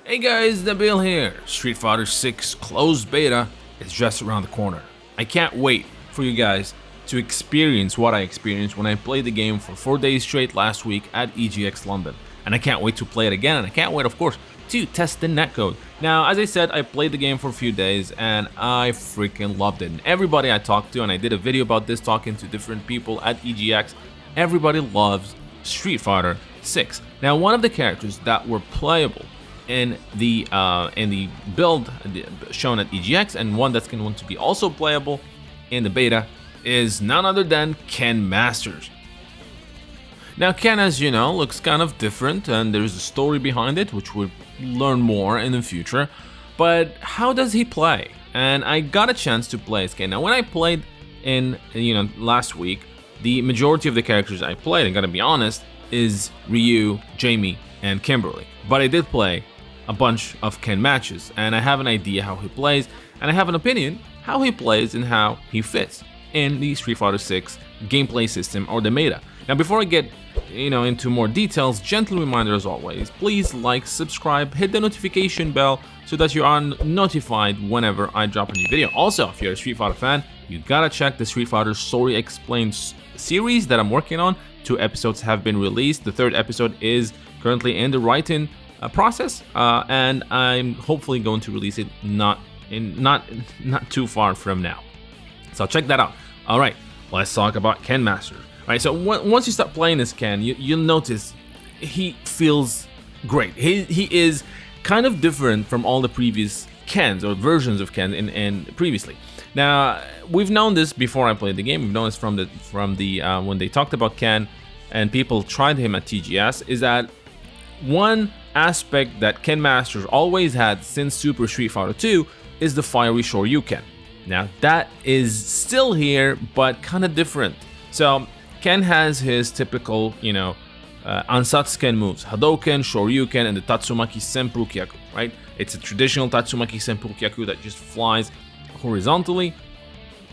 Hey guys, Nabil here. Street Fighter 6 closed beta is just around the corner. I can't wait for you guys to experience what I experienced when I played the game for 4 days straight last week at EGX London. And I can't wait to play it again, and I can't wait, of course, to test the netcode. Now, as I said, I played the game for a few days and I freaking loved it. And everybody I talked to, and I did a video about this talking to different people at EGX, everybody loves Street Fighter 6. Now, one of the characters that were playable in the build shown at EGX, and one that's going to be also playable in the beta, is none other than Ken Masters. Now, Ken, as you know, looks kind of different, and there's a story behind it, which we'll learn more in the future. But how does he play? And I got a chance to play as Ken. Now, when I played in last week, the majority of the characters I played, I'm gonna be honest, is Ryu, Jamie, and Kimberly. But I did play a bunch of Ken matches, and I have an idea how he plays, and I have an opinion how he plays and how he fits in the Street Fighter 6 gameplay system or the meta. Now, before I get into more details, gentle reminder as always, please like, subscribe, hit the notification bell so that you are notified whenever I drop a new video. Also, if you're a Street Fighter fan, you gotta check the Street Fighter Story Explained series that I'm working on. 2 episodes have been released. The 3rd episode is currently in the writing process, and I'm hopefully going to release it not too far from now. So check that out. All right, let's talk about Ken Masters. All right, so once you start playing as Ken, you'll notice he feels great. He is kind of different from all the previous Kens or versions of Ken in previously. Now, we've known this before I played the game. We've known this from the when they talked about Ken and people tried him at TGS, is that one aspect that Ken Masters always had since Super Street Fighter 2 is the fiery Shoryuken. Now, that is still here, but kind of different. So Ken has his typical, Ansatsuken moves: Hadouken, Shoryuken, and the Tatsumaki Senpu Kyaku, right? It's a traditional Tatsumaki Senpu Kyaku that just flies horizontally.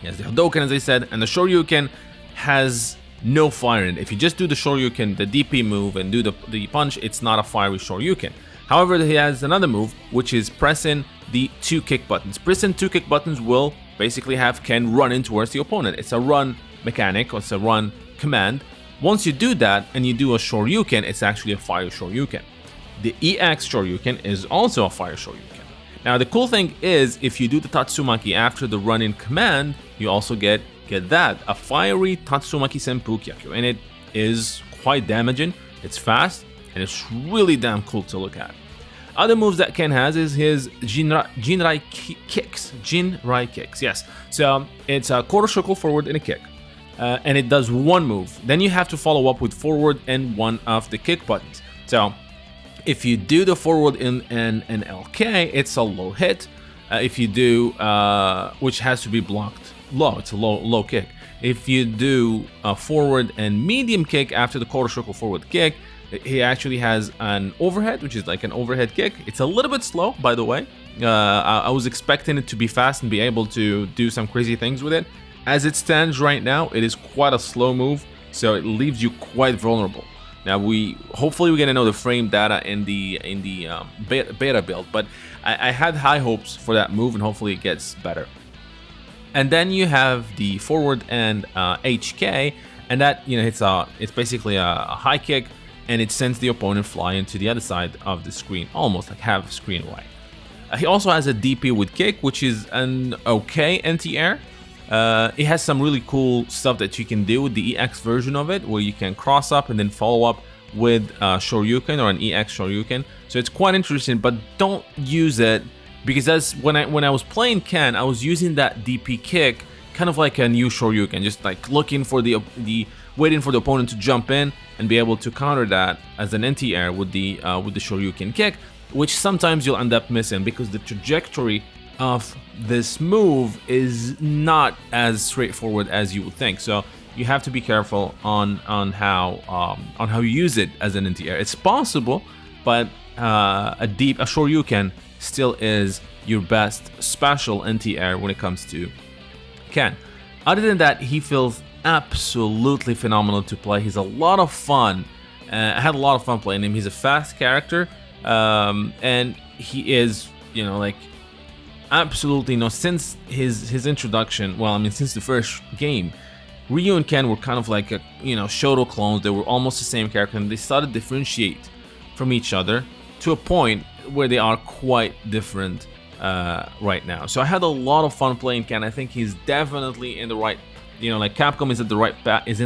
He has the Hadouken, as I said, and the Shoryuken has no fire in it. If you just do the Shoryuken, the DP move, and do the punch, it's not a fiery Shoryuken. However, he has another move, which is pressing the 2 kick buttons. Pressing 2 kick buttons will basically have Ken run in towards the opponent. It's a run mechanic, or it's a run command. Once you do that and you do a Shoryuken, it's actually a fire Shoryuken. The EX Shoryuken is also a fire Shoryuken. Now, the cool thing is, if you do the Tatsumaki after the run-in command, you also get that, a fiery Tatsumaki Senpu Kyaku, and it is quite damaging, it's fast, and it's really damn cool to look at. Other moves that Ken has is his Jinrai kicks, yes. So it's a quarter circle forward and a kick, and it does one move. Then you have to follow up with forward and one of the kick buttons. So if you do the forward in an LK, it's a low hit. If you do, which has to be blocked low, it's a low kick. If you do a forward and medium kick after the quarter circle forward kick, he actually has an overhead, which is like an overhead kick. It's a little bit slow, by the way. I was expecting it to be fast and be able to do some crazy things with it. As it stands right now, it is quite a slow move, so it leaves you quite vulnerable. Now, hopefully we're gonna know the frame data in the beta build, but I had high hopes for that move, and hopefully it gets better. And then you have the forward and HK, and that it's basically a high kick, and it sends the opponent flying to the other side of the screen, almost like half screen away. He also has a DP with kick, which is an okay anti-air. It has some really cool stuff that you can do with the EX version of it, where you can cross up and then follow up with Shoryuken or an EX Shoryuken. So it's quite interesting, but don't use it, because when I was playing Ken, I was using that DP kick kind of like a new Shoryuken, just like looking for the waiting for the opponent to jump in and be able to counter that as an anti-air with the Shoryuken kick, which sometimes you'll end up missing because the trajectory of this move is not as straightforward as you would think. So you have to be careful on how you use it as an anti-air. It's possible, but a Shoryuken still is your best special anti-air when it comes to Ken. Other than that, he feels absolutely phenomenal to play. He's a lot of fun. I had a lot of fun playing him. He's a fast character, and he is, like, absolutely, since his introduction, well, I mean, since the first game, Ryu and Ken were kind of like Shoto clones. They were almost the same character, and they started to differentiate from each other to a point where they are quite different right now. So I had a lot of fun playing Ken. I think he's definitely in the right, like Capcom is in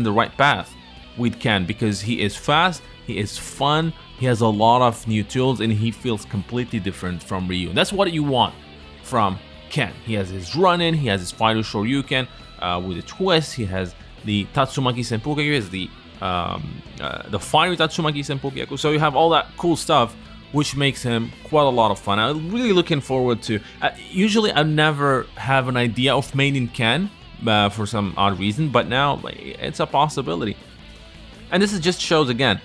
the right path with Ken, because he is fast, he is fun, he has a lot of new tools, and he feels completely different from Ryu. And that's what you want from Ken. He has his run-in, he has his fighter Shoryuken with a twist, he has the Tatsumaki Senpukyaku, he has the fiery Tatsumaki Senpukyaku. So you have all that cool stuff, which makes him quite a lot of fun. I'm really looking forward to. Usually, I never have an idea of maining Ken for some odd reason, but now it's a possibility. And this just shows again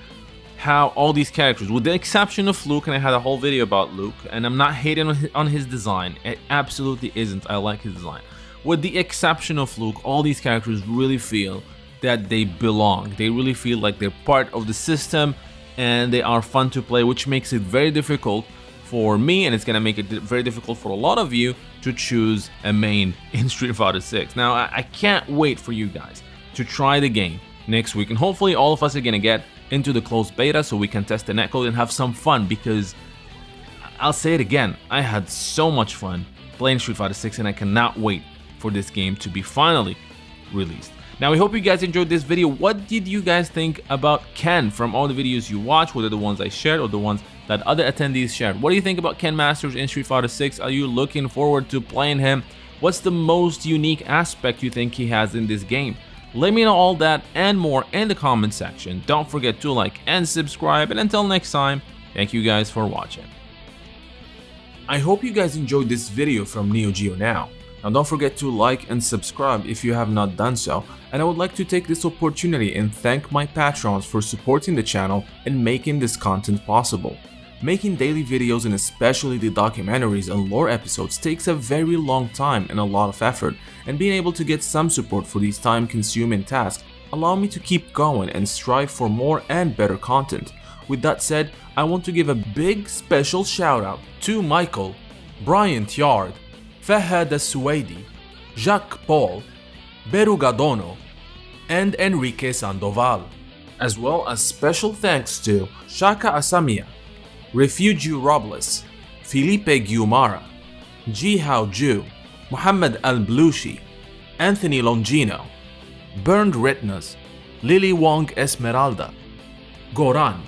how all these characters, with the exception of Luke, and I had a whole video about Luke, and I'm not hating on his design, it absolutely isn't, I like his design. With the exception of Luke, all these characters really feel that they belong. They really feel like they're part of the system, and they are fun to play, which makes it very difficult for me, and it's gonna make it very difficult for a lot of you to choose a main in Street Fighter 6. Now, I can't wait for you guys to try the game next week, and hopefully all of us are gonna get into the closed beta so we can test the netcode and have some fun, because I'll say it again, I had so much fun playing Street Fighter 6, and I cannot wait for this game to be finally released. Now, we hope you guys enjoyed this video. What did you guys think about Ken from all the videos you watched, whether the ones I shared or the ones that other attendees shared? What do you think about Ken Masters in Street Fighter 6? Are you looking forward to playing him? What's the most unique aspect you think he has in this game? Let me know all that and more in the comment section. Don't forget to like and subscribe, and until next time, thank you guys for watching. I hope you guys enjoyed this video from Neogeonow. Now, don't forget to like and subscribe if you have not done so, and I would like to take this opportunity and thank my patrons for supporting the channel and making this content possible. Making daily videos, and especially the documentaries and lore episodes, takes a very long time and a lot of effort, and being able to get some support for these time-consuming tasks allow me to keep going and strive for more and better content. With that said, I want to give a big special shout out to Michael, Brian Tiard, Fahad Suwaidi, Jacques Paul, Berugadono, and Enrique Sandoval, as well as special thanks to Shaka Asamiya, Refugio Robles, Felipe Guimara, Jihao Ju, Muhammad Al-Blushi, Anthony Longino, Burned Retinas, Lily Wong Esmeralda, Goran,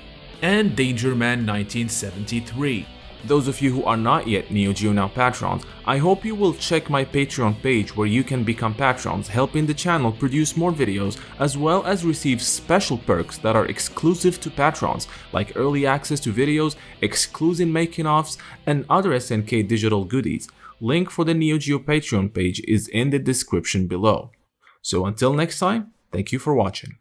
and Dangerman 1973. Those of you who are not yet Neogeonow patrons, I hope you will check my Patreon page where you can become patrons, helping the channel produce more videos, as well as receive special perks that are exclusive to patrons, like early access to videos, exclusive making-offs, and other SNK digital goodies. Link for the Neogeo Patreon page is in the description below. So until next time, thank you for watching.